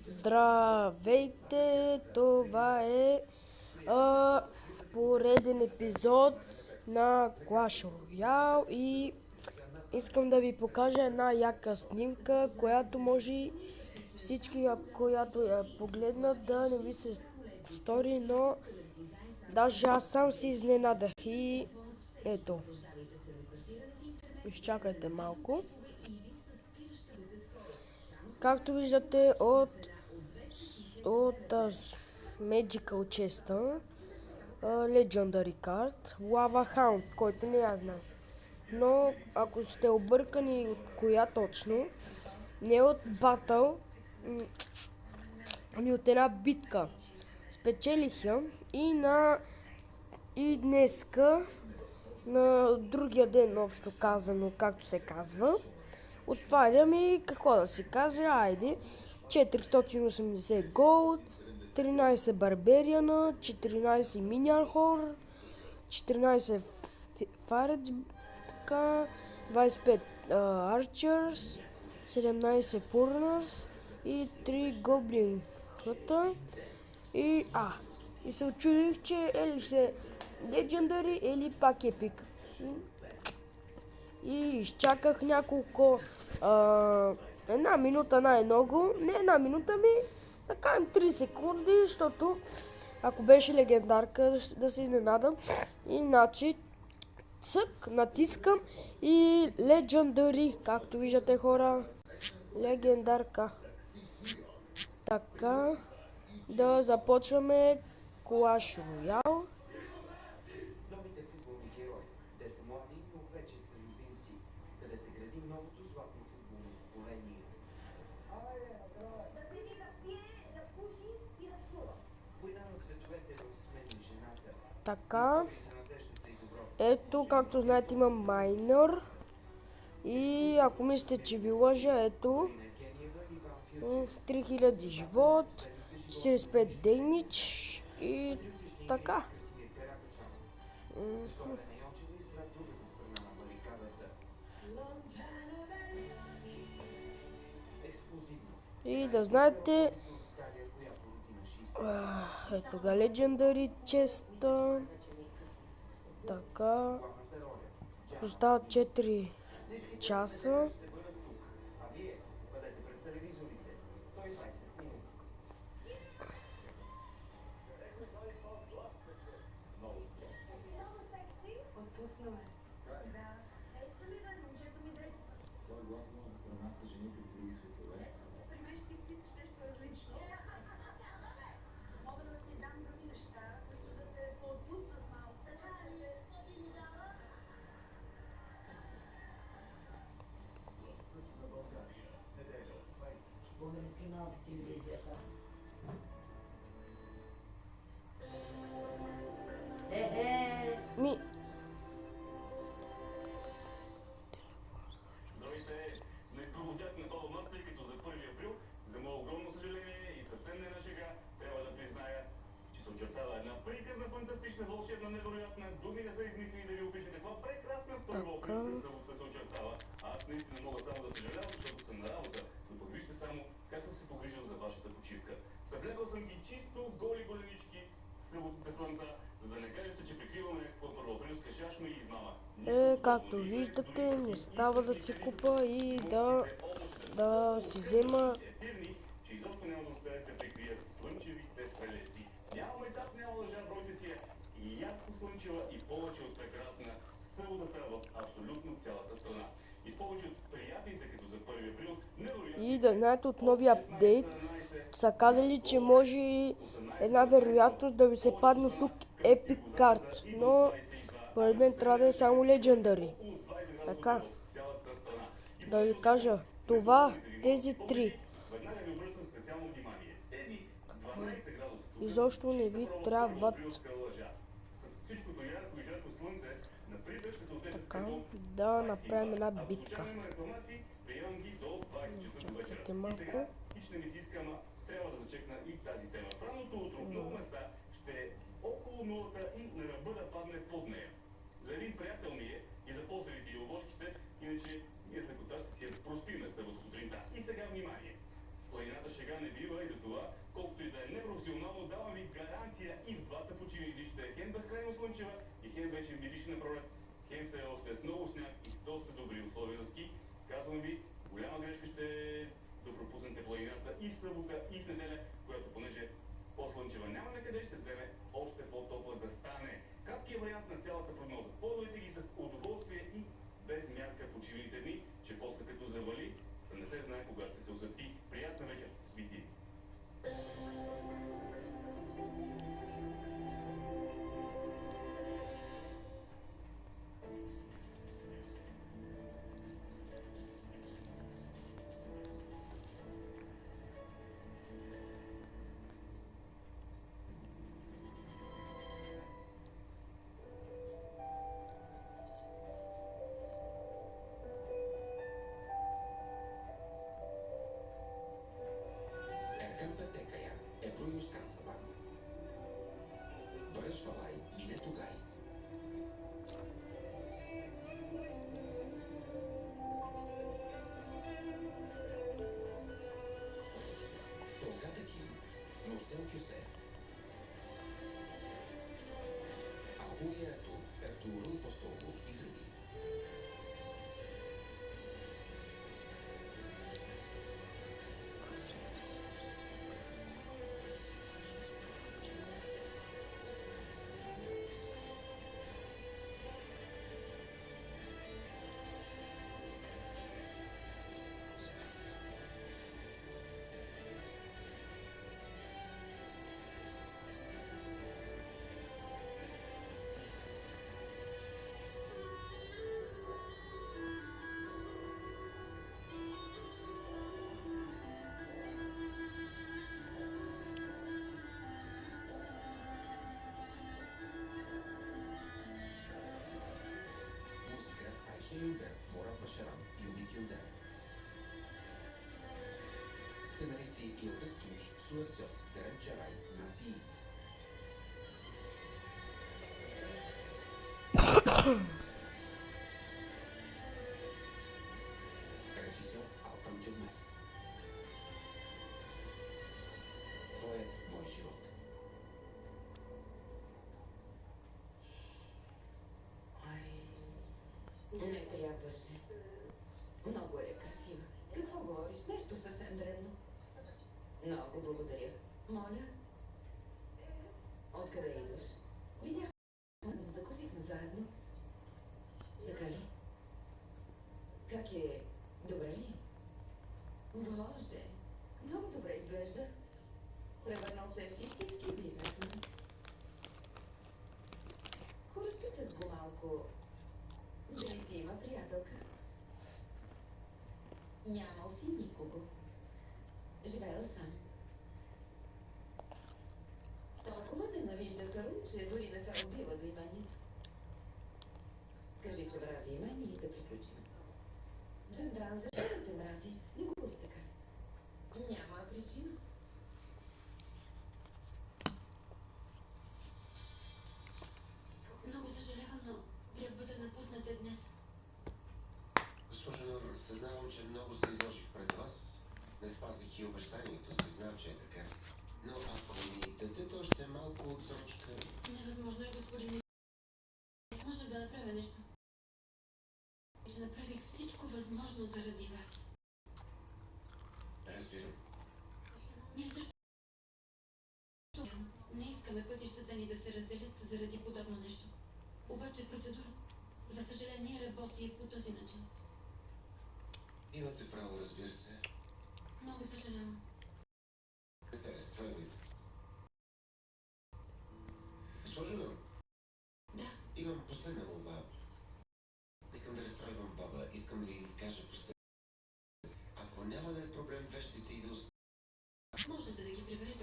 Здравейте, това е пореден епизод на Clash Royale и искам да ви покажа една яка снимка, която може всички, която я погледнат, да не ви се стори, но даже аз сам си изненадах и ето, изчакайте малко. Както виждате от Magical Chest, Legendary Card, Lava Hound, който не я знам. Но ако сте объркани от коя точно, не от батъл, ами от една битка. Спечелих я и днеска, на другия ден общо казано, както се казва, отварям и какво да си кажа, айде, 480 голд, 13 барбериана, 14 миниархор, 14 фаредж, така, 25 арчерс, 17 фурнърс и 3 гоблин хъта и се очудих, че или ще Legendary или пак епик. И изчаках няколко, една минута най-много, не една минута да кажем 3 секунди, защото ако беше легендарка да се изненадам. Иначе цък, натискам и Legendary, както виждате хора, легендарка. Така, да започваме Clash Royale. Новите футболни герои. Те са млади, но вече са любимци. Къде се гради новото златно футболно поколение. Да седи, да пие, да пуши и да плува. Война на световете в смени жената. Така, Истории за надеждата и доброто. ето, както знаете, има майнер. И ако мислите, че ви лъжа, ето, Гениева и Иван Филчев. 3000 живот, 45 демидж и така. Красимир Каракачанов. Златана Йончева избра другата страна на барикадата. Експлозивно. И да знаете, От Италия, която роди на 60. ето ga Legendary Chest. Така, Главната роля. остават 4 часа. Ще бъдат тук. А вие бъдете пред телевизорите. 120 минути. Много секси. Отпусна ме. Да. Действа ли бе, момчето ми действа. Твой глас може да пренася жените в други светове. При мен ще изпиташ нещо различно. Мога да ти дам други неща, които да те поотпуснат малко. Така ли е? Какво би ми дала? Гласът на България. Неделя от 20 часа. Валентина в телевизията. Ми, Здравейте! Днес проводях на Баба Марта, тъй като за 1 април, за мое огромно съжаление и съвсем не на шега, трябва да призная, че се очертава една приказна, фантастична, вълшебна, невероятна, думи не са измислили да ви опиша каква прекрасна първоаприлска събота се очертава. А аз наистина мога само да съжалявам, защото съм на работа, но пък вижте само как съм се погрижил за вашата почивка. Съблякал съм ги чисто голи голенички, съботните слънца, за да не кажете, че прикриваме някаква първоаприлска шашма и измама. както виждате, не става да се купа и да си взема. Че изобщо няма да успеят да прикрият слънчевите прелести. Няма майтап, няма лъжа, бройте си я и ярко слънчева и повече от прекрасна съботата в абсолютно цялата страна. И с повече от приятните, като за 1 април, невероятно И да знаете, от новия апдейт са казали, че може една вероятност да ви се падне тук Epic Card, но според мен трябва да е само Legendary. Така, цялата страна. И да ви кажа, тези три веднага ви обръщам специално внимание. Тези 12 градуса изобщо не ви трябват. априлска лъжа. С всичкото ярко и жарко слънце, на припет ще се усещат Така, като да направим една Ако битка. случайно има рекламации, приемам ги до 20 часа до вечера. Чакайте И малко. сега, хич не ми си иска, ама трябва да зачекна и тази тема. В ранното утро в много места ще е около нулата и на ръба да падне под нея. За един приятел ми е и за посевите и овошките, иначе ние с лекота ще си я проспиме събота сутринта. И сега внимание! С планината шега не бива и затова, колкото и да е непрофесионално, давам ви гаранция и в двата почини дни ще е хем безкрайно слънчева и хем вече мирише на пролет, хем все още с много сняг и с доста добри условия за ски. Казвам ви, голяма грешка ще е да пропуснете планината и в събота, и в неделя, която понеже по-слънчева няма на къде ще вземе още по-топла да стане. Краткият вариант на цялата прогноза. Ползвайте ги с удоволствие и без мярка почивните дни, че после като завали, да не се знае кога ще се озати. Приятна вечер, спите! Erkam-Petekaja, Ebrujus Kansavan. Barashvalai, Minetugai. Tolgatekin, Nosel Kyse. Ahuietu, Ertuğrul Postolu и други. Música Ayşe Yılder, Murat Başaran, Ümit Yılder. Scenaristi Yıldız Tunç, Suesios, Deren Çaray, Nasi. Режисьор Алтан Тюрмес. Твоят мой живот. Не трябваше. Много е красива. Какво говориш? Нещо съвсем древно. Много благодаря. Моля? Откъде идваш? Видях. Закусихме заедно. Така ли? Как е? Добре ли? Боже, много добре изглежда. Превърнал се в истински бизнесмен. Поразпитах го малко. Дали си има приятелка? Нямал си никого. Живеел сам. Толкова ненавижда Карун, че дори не се отбива до имението. Кажи, че мрази имение и да приключим. Джандран, защо да те мрази? Не говори така. Няма причина. Много съжалявам, но трябва да напуснете днес. Госпожо Нор, съзнавам, че много се изложих пред вас. Не спазих и обещанието си, знам, че е така. Но ако ми дадете още малко отсрочка... Невъзможно е, господин. Можех да направя нещо. Че направих всичко възможно заради вас. Разбирам. Ние също не искаме пътищата ни да се разделят заради подобно нещо. Обаче процедура, за съжаление, работи по този начин. Имате право, разбира се. Много съжалявам. Не се разстройвайте. Госпожо Нор, Да, имам последна молба. Искам да разстройвам баба. Искам да й кажа последна. Ако няма да е проблем, вещите и да останат. можете да ги приберете.